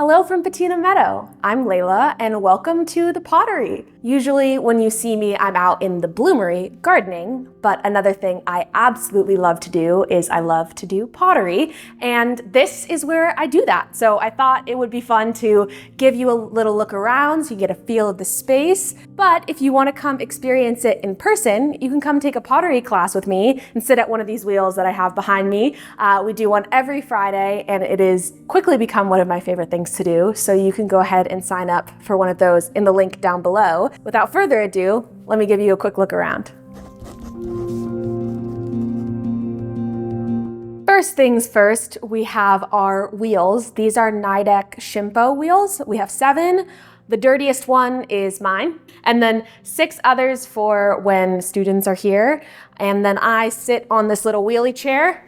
Hello from Patina, Meadow. I'm Leila and welcome to the Pottery. Usually when you see me, I'm out in the bloomery gardening, but another thing I absolutely love to do is I love to do pottery, and this is where I do that. So I thought it would be fun to give you a little look around so you get a feel of the space. But if you want to come experience it in person, you can come take a pottery class with me and sit at one of these wheels that I have behind me. We do one every Friday, and it has quickly become one of my favorite things to do. So you can go ahead and sign up for one of those in the link down below. Without further ado, let me give you a quick look around. First things first, we have our wheels. These are Nidec Shimpo wheels. We have 7. The dirtiest one is mine, and then 6 others for when students are here. And then I sit on this little wheelie chair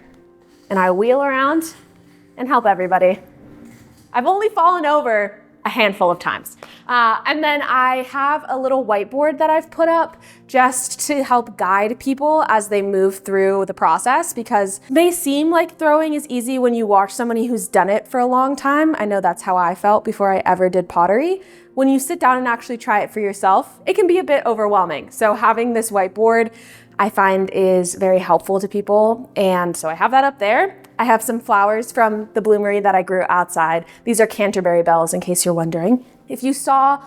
and I wheel around and help everybody. I've only fallen over a handful of times. And then I have a little whiteboard that I've put up just to help guide people as they move through the process, because it may seem like throwing is easy when you watch somebody who's done it for a long time. I know that's how I felt before I ever did pottery. When you sit down and actually try it for yourself, it can be a bit overwhelming. So having this whiteboard, I find, is very helpful to people. And so I have that up there. I have some flowers from the bloomery that I grew outside. These are Canterbury bells, in case you're wondering. If you saw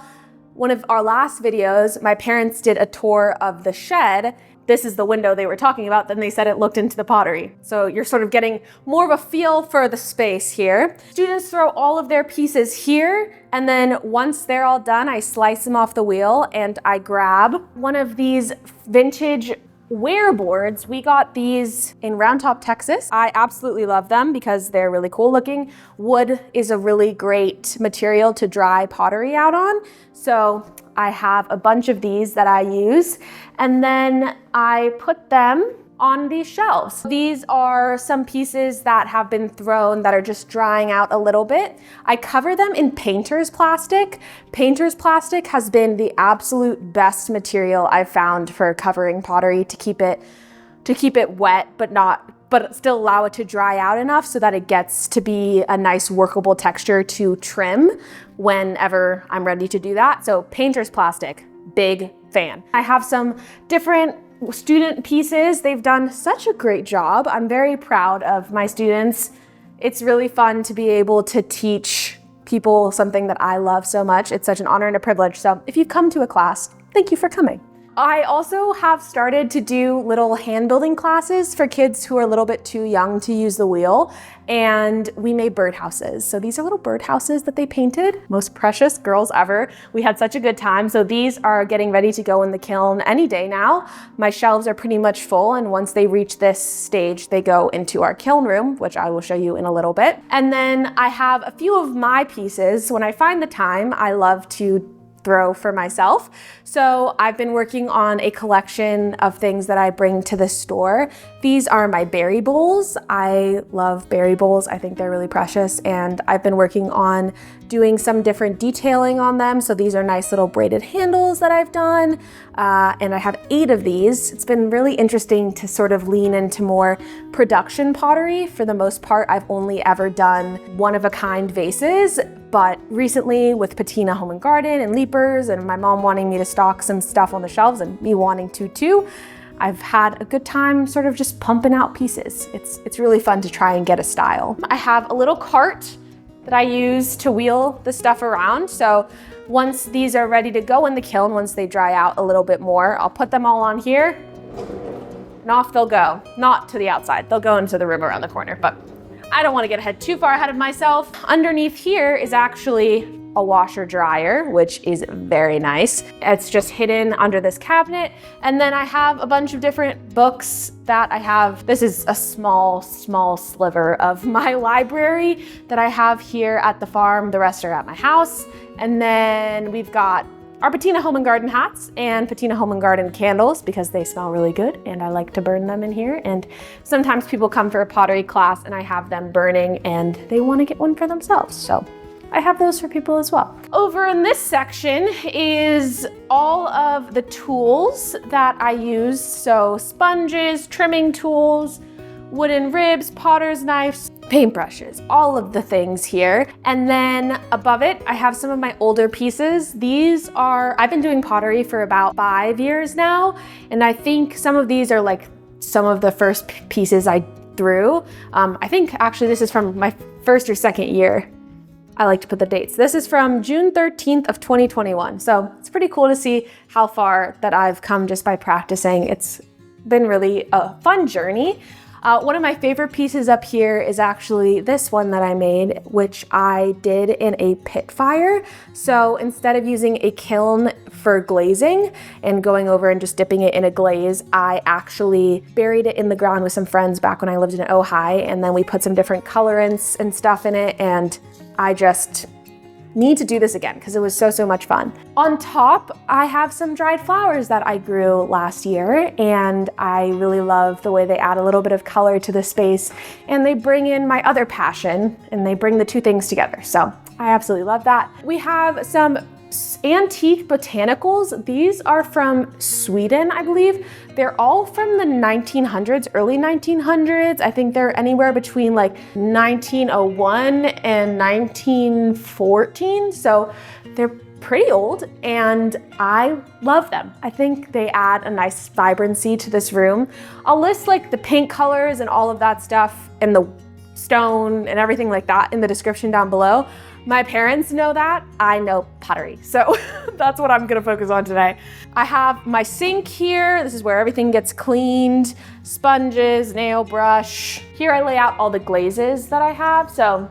one of our last videos, my parents did a tour of the shed. This is the window they were talking about. Then they said it looked into the pottery. So you're sort of getting more of a feel for the space here. Students throw all of their pieces here, and then once they're all done, I slice them off the wheel and I grab one of these vintage wear boards. We got these in Round Top, Texas. I absolutely love them because they're really cool looking. Wood is a really great material to dry pottery out on. So I have a bunch of these that I use, and then I put them on these shelves. These are some pieces that have been thrown that are just drying out a little bit. I cover them in painter's plastic. Painter's plastic has been the absolute best material I've found for covering pottery to keep it wet, but still allow it to dry out enough so that it gets to be a nice workable texture to trim whenever I'm ready to do that. So painter's plastic, big fan. I have some different student pieces. They've done such a great job. I'm very proud of my students. It's really fun to be able to teach people something that I love so much. It's such an honor and a privilege. So if you've come to a class, thank you for coming. I also have started to do little hand building classes for kids who are a little bit too young to use the wheel, and we made birdhouses. So these are little birdhouses that they painted. Most precious girls ever. We had such a good time. So these are getting ready to go in the kiln any day now. My shelves are pretty much full, and once they reach this stage, they go into our kiln room, which I will show you in a little bit. And then I have a few of my pieces. When I find the time, I love to throw for myself. So I've been working on a collection of things that I bring to the store. These are my berry bowls. I love berry bowls. I think they're really precious, and I've been working on doing some different detailing on them. So these are nice little braided handles that I've done, and I have 8 of these. It's been really interesting to sort of lean into more production pottery. For the most part, I've only ever done one-of-a-kind vases, but recently with Patina Home and Garden and Leapers and my mom wanting me to stock some stuff on the shelves and me wanting to too, I've had a good time sort of just pumping out pieces. It's really fun to try and get a style. I have a little cart that I use to wheel the stuff around. So once these are ready to go in the kiln, once they dry out a little bit more, I'll put them all on here and off they'll go. Not to the outside, they'll go into the room around the corner, but I don't want to get too far ahead of myself. Underneath here is actually a washer dryer, which is very nice. It's just hidden under this cabinet. And then I have a bunch of different books that I have. This is a small sliver of my library that I have here at the farm. The rest are at my house. And then we've got our Patina Home and Garden hats and Patina Home and Garden candles because they smell really good and I like to burn them in here. And sometimes people come for a pottery class and I have them burning and they want to get one for themselves. So I have those for people as well. Over in this section is all of the tools that I use. So sponges, trimming tools. wooden ribs, potter's knives, paintbrushes, all of the things here. And then above it, I have some of my older pieces. I've been doing pottery for about 5 years now, and I think some of these are like some of the first pieces I threw. I think actually this is from my first or second year. I like to put the dates. This is from June 13th of 2021. So it's pretty cool to see how far that I've come just by practicing. It's been really a fun journey. One of my favorite pieces up here is actually this one that I made, which I did in a pit fire. So instead of using a kiln for glazing and going over and just dipping it in a glaze, I actually buried it in the ground with some friends back when I lived in Ojai, and then we put some different colorants and stuff in it, and I just need to do this again because it was so much fun. On top, I have some dried flowers that I grew last year, and I really love the way they add a little bit of color to the space, and they bring in my other passion, and they bring the two things together. So I absolutely love that. We have some antique botanicals. These are from Sweden, I believe. They're all from the 1900s, early 1900s. I think they're anywhere between like 1901 and 1914. So they're pretty old, and I love them. I think they add a nice vibrancy to this room. I'll list like the paint colors and all of that stuff and the stone and everything like that in the description down below. My parents know that, I know pottery. So that's what I'm gonna focus on today. I have my sink here. This is where everything gets cleaned, sponges, nail brush. Here I lay out all the glazes that I have. So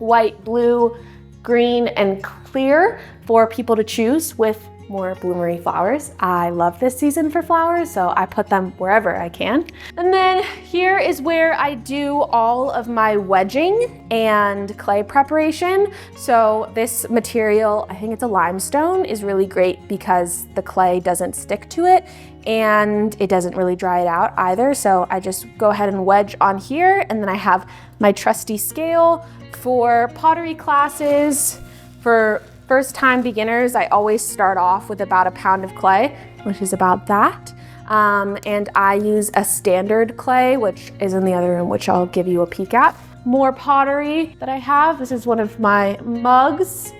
white, blue, green, and clear for people to choose with more bloomery flowers. I love this season for flowers, so I put them wherever I can. And then here is where I do all of my wedging and clay preparation. So this material, I think it's a limestone, is really great because the clay doesn't stick to it and it doesn't really dry it out either. So I just go ahead and wedge on here, and then I have my trusty scale for pottery classes. For first-time beginners, I always start off with about a pound of clay, which is about that. And I use a standard clay, which is in the other room, which I'll give you a peek at. More pottery that I have. This is one of my mugs.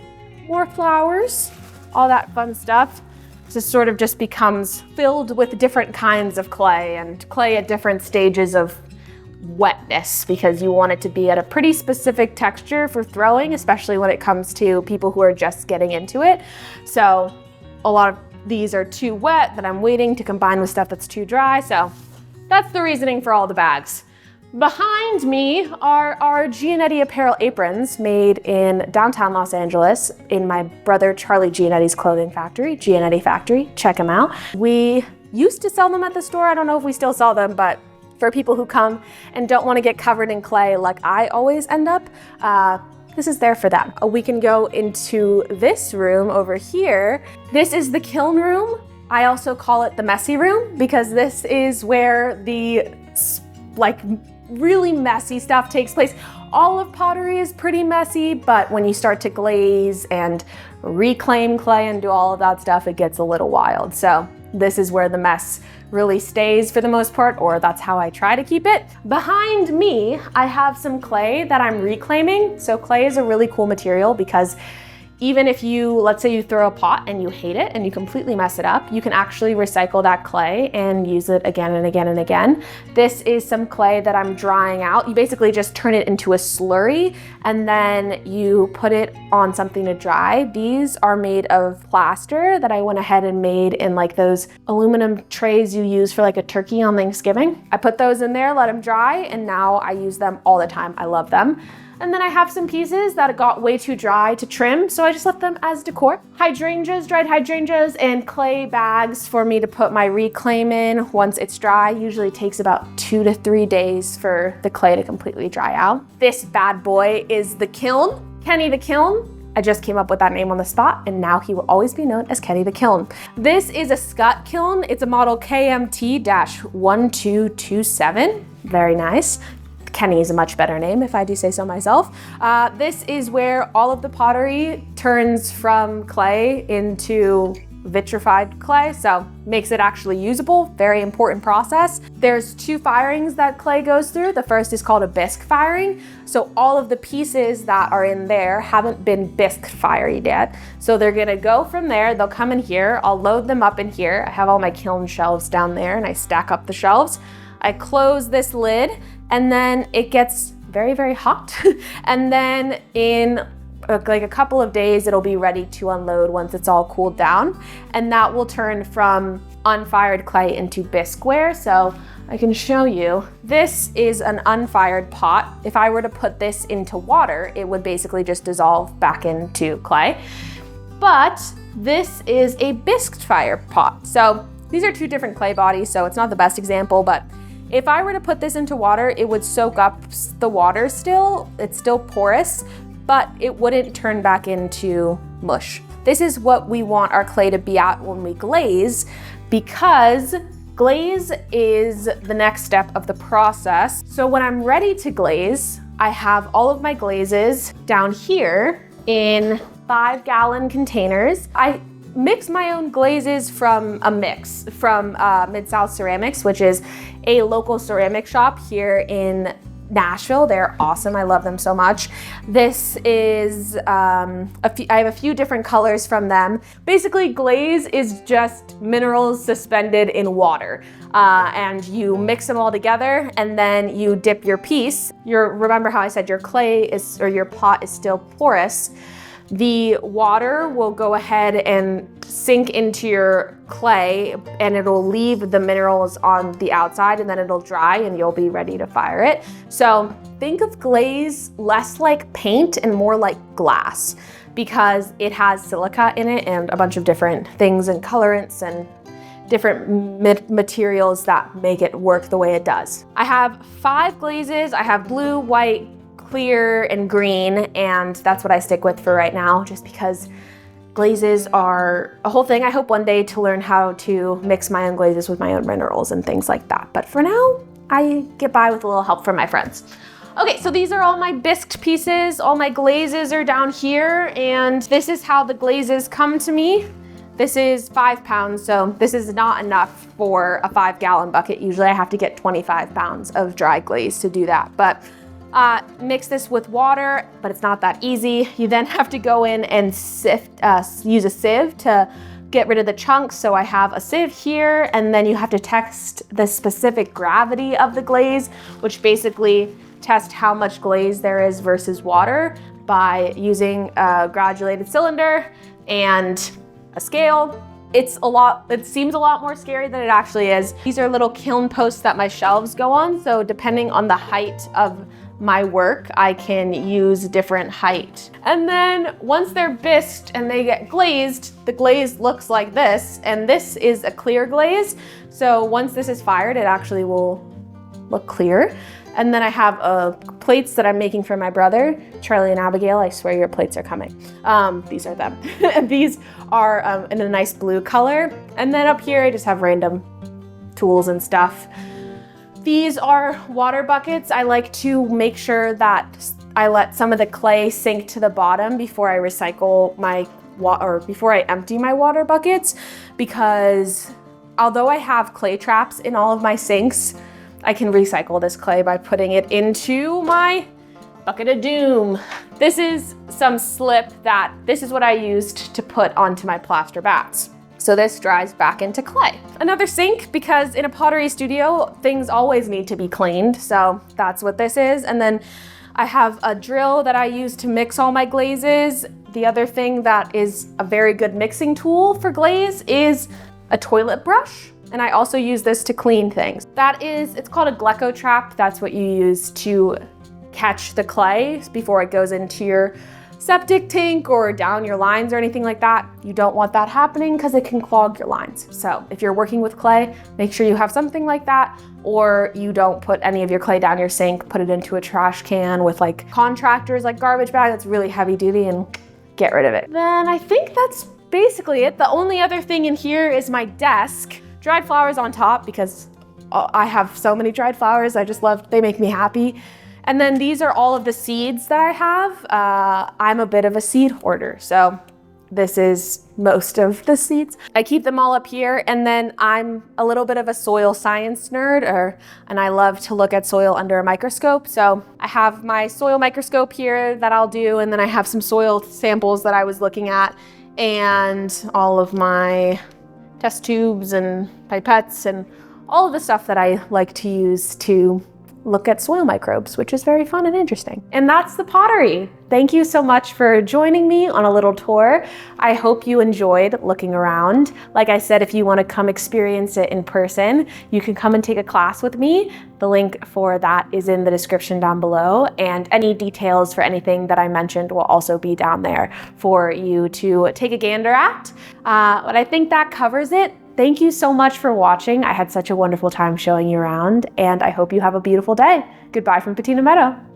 More flowers, all that fun stuff. This sort of just becomes filled with different kinds of clay, and clay at different stages of wetness, because you want it to be at a pretty specific texture for throwing, especially when it comes to people who are just getting into it. So a lot of these are too wet that I'm waiting to combine with stuff that's too dry. So that's the reasoning for all the bags. Behind me are our Gianetti apparel aprons made in downtown Los Angeles in my brother Charlie Gianetti's clothing factory, Gianetti Factory. Check them out. We used to sell them at the store. I don't know if we still sell them, but for people who come and don't want to get covered in clay like I always end up, this is there for them. We can go into this room over here. This is the kiln room. I also call it the messy room because this is where the really messy stuff takes place. All of pottery is pretty messy, but when you start to glaze and reclaim clay and do all of that stuff, it gets a little wild. So this is where the mess really stays for the most part, or that's how I try to keep it. Behind me, I have some clay that I'm reclaiming. So clay is a really cool material because even if let's say you throw a pot and you hate it and you completely mess it up, you can actually recycle that clay and use it again and again and again. This is some clay that I'm drying out. You basically just turn it into a slurry and then you put it on something to dry. These are made of plaster that I went ahead and made in like those aluminum trays you use for like a turkey on Thanksgiving. I put those in there, let them dry, and now I use them all the time. I love them. And then I have some pieces that got way too dry to trim, so I just left them as decor. Hydrangeas, dried hydrangeas, and clay bags for me to put my reclaim in once it's dry. Usually takes about 2 to 3 days for the clay to completely dry out. This bad boy is the kiln, Kenny the Kiln. I just came up with that name on the spot, and now he will always be known as Kenny the Kiln. This is a Scott kiln. It's a model KMT-1227. Very nice. Kenny is a much better name, if I do say so myself. This is where all of the pottery turns from clay into vitrified clay, so makes it actually usable. Very important process. There's 2 firings that clay goes through. The first is called a bisque firing. So all of the pieces that are in there haven't been bisque fired yet. So they're gonna go from there, they'll come in here, I'll load them up in here. I have all my kiln shelves down there and I stack up the shelves. I close this lid and then it gets very, very hot. And then in like a couple of days, it'll be ready to unload once it's all cooled down. And that will turn from unfired clay into bisqueware. So I can show you, this is an unfired pot. If I were to put this into water, it would basically just dissolve back into clay. But this is a bisque fire pot. So these are 2 different clay bodies, so it's not the best example, but if I were to put this into water, it would soak up the water still. It's still porous, but it wouldn't turn back into mush. This is what we want our clay to be at when we glaze, because glaze is the next step of the process. So when I'm ready to glaze, I have all of my glazes down here in 5-gallon containers. I mix my own glazes from a mix from Mid-South Ceramics, which is a local ceramic shop here in Nashville. They're awesome. I love them so much. This is, I have a few different colors from them. Basically, glaze is just minerals suspended in water. And you mix them all together and then you dip your piece. Remember how I said your clay is, or your pot is still porous. The water will go ahead and sink into your clay and it'll leave the minerals on the outside and then it'll dry and you'll be ready to fire it. So think of glaze less like paint and more like glass, because it has silica in it and a bunch of different things and colorants and different materials that make it work the way it does. I have 5 glazes. I have blue, white, clear, and green, and that's what I stick with for right now, just because glazes are a whole thing. I hope one day to learn how to mix my own glazes with my own minerals and things like that. But for now, I get by with a little help from my friends. Okay, so these are all my bisqued pieces. All my glazes are down here, and this is how the glazes come to me. This is 5 pounds, so this is not enough for a 5-gallon bucket. Usually I have to get 25 pounds of dry glaze to do that, but mix this with water, but it's not that easy. You then have to go in and use a sieve to get rid of the chunks. So I have a sieve here, and then you have to test the specific gravity of the glaze, which basically tests how much glaze there is versus water by using a gradulated cylinder and a scale. It seems a lot more scary than it actually is. These are little kiln posts that my shelves go on. So depending on the height of my work, I can use different height. And then once they're bisqued and they get glazed, the glaze looks like this, and this is a clear glaze. So once this is fired, it actually will look clear. And then I have plates that I'm making for my brother, Charlie and Abigail. I swear your plates are coming. These are them. These are in a nice blue color. And then up here, I just have random tools and stuff. These are water buckets. I like to make sure that I let some of the clay sink to the bottom before I recycle before I empty my water buckets, because although I have clay traps in all of my sinks, I can recycle this clay by putting it into my bucket of doom. This is some slip this is what I used to put onto my plaster bats. So this dries back into clay. Another sink, because in a pottery studio, things always need to be cleaned. So that's what this is. And then I have a drill that I use to mix all my glazes. The other thing that is a very good mixing tool for glaze is a toilet brush. And I also use this to clean things. It's called a glecko trap. That's what you use to catch the clay before it goes into your septic tank or down your lines or anything like that. You don't want that happening because it can clog your lines. So if you're working with clay, make sure you have something like that, or you don't put any of your clay down your sink, put it into a trash can with like contractors, like garbage bag that's really heavy duty, and get rid of it. Then I think that's basically it. The only other thing in here is my desk. Dried flowers on top, because I have so many dried flowers. They make me happy. And then these are all of the seeds that I have. I'm a bit of a seed hoarder. So this is most of the seeds. I keep them all up here, and then I'm a little bit of a soil science nerd, and I love to look at soil under a microscope. So I have my soil microscope here that I'll do, and then I have some soil samples that I was looking at, and all of my test tubes and pipettes and all of the stuff that I like to use to look at soil microbes, which is very fun and interesting. And that's the pottery. Thank you so much for joining me on a little tour. I hope you enjoyed looking around. Like I said, if you want to come experience it in person, you can come and take a class with me. The link for that is in the description down below, and any details for anything that I mentioned will also be down there for you to take a gander at. But I think that covers it. Thank you so much for watching. I had such a wonderful time showing you around, and I hope you have a beautiful day. Goodbye from Patina Meadow.